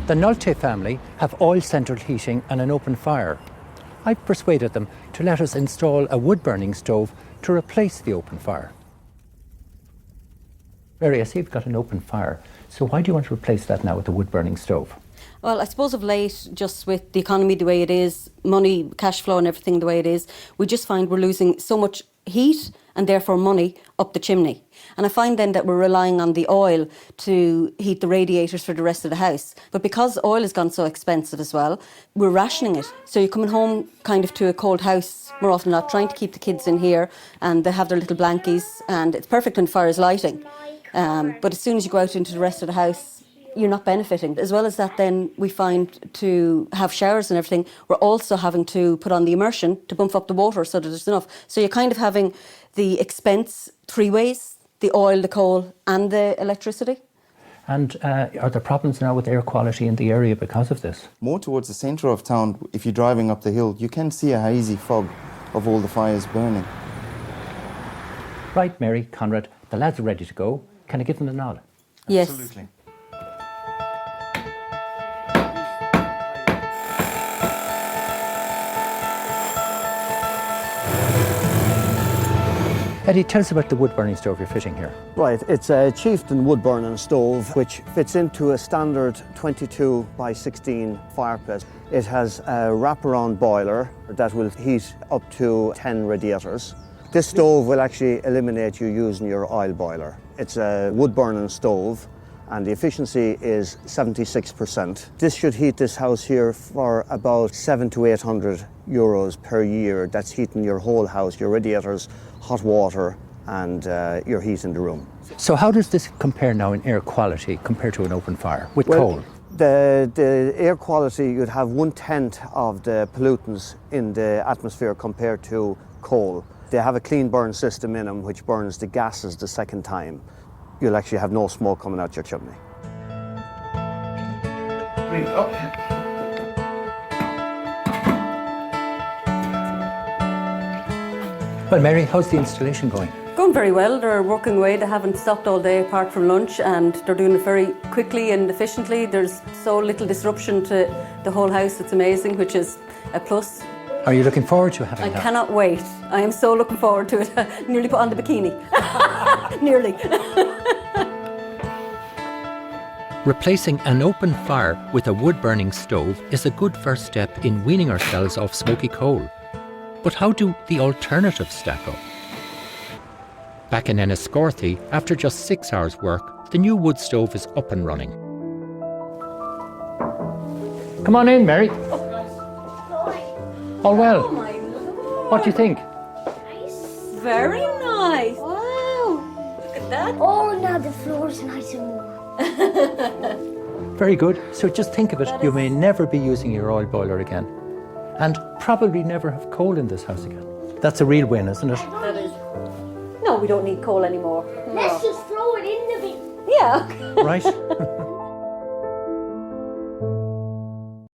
The Nolte family have oil-centred heating and an open fire. I've persuaded them to let us install a wood-burning stove to replace the open fire. Mary, I see you've got an open fire, so why do you want to replace that now with a wood-burning stove? Well, I suppose of late, just with the economy the way it is, money, cash flow and everything the way it is, we just find we're losing so much heat and therefore money up the chimney. And I find then that we're relying on the oil to heat the radiators for the rest of the house. But because oil has gone so expensive as well, we're rationing it. So you're coming home kind of to a cold house more often than not, trying to keep the kids in here, and they have their little blankies, and it's perfect when the fire is lighting. But as soon as you go out into the rest of the house, you're not benefiting. As well as that, then we find to have showers and everything, we're also having to put on the immersion to bump up the water so that there's enough. So you're kind of having the expense three ways: the oil, the coal and the electricity. And are there problems now with air quality in the area because of this? More towards the centre of town, if you're driving up the hill, you can see a hazy fog of all the fires burning. Right, Mary, Conrad, the lads are ready to go. Can I give them a nod? Yes. Absolutely. Eddie, tell us about the wood-burning stove you're fitting here. Right, it's a Chieftain wood-burning stove which fits into a standard 22 by 16 fireplace. It has a wraparound boiler that will heat up to 10 radiators. This stove will actually eliminate you using your oil boiler. It's a wood-burning stove and the efficiency is 76%. This should heat this house here for about 700 to 800 euros per year. That's heating your whole house, your radiators, hot water and your heat in the room. So how does this compare now in air quality compared to an open fire with coal? The air quality, you'd have 1/10 of the pollutants in the atmosphere compared to coal. They have a clean burn system in them which burns the gases the second time. You'll actually have no smoke coming out your chimney. Well, Mary, how's the installation going? Going very well. They're working away. They haven't stopped all day apart from lunch, and they're doing it very quickly and efficiently. There's so little disruption to the whole house. It's amazing, which is a plus. Are you looking forward to having I that? cannot wait. I am so looking forward to it. Nearly put on the bikini. Nearly. Replacing an open fire with a wood-burning stove is a good first step in weaning ourselves off smoky coal. But how do the alternatives stack up? Back in Enniscorthy, after just 6 hours' work, the new wood stove is up and running. Come on in, Mary. All well. Oh my Lord. What do you think? Very nice. Wow. Look at that. Oh, now the floor's nice and warm. Very good. So just think of it, you may never be using your oil boiler again. And probably never have coal in this house again. That's a real win, isn't it? That is. No, we don't need coal anymore. Let's just throw it in the bin. Yeah. Right?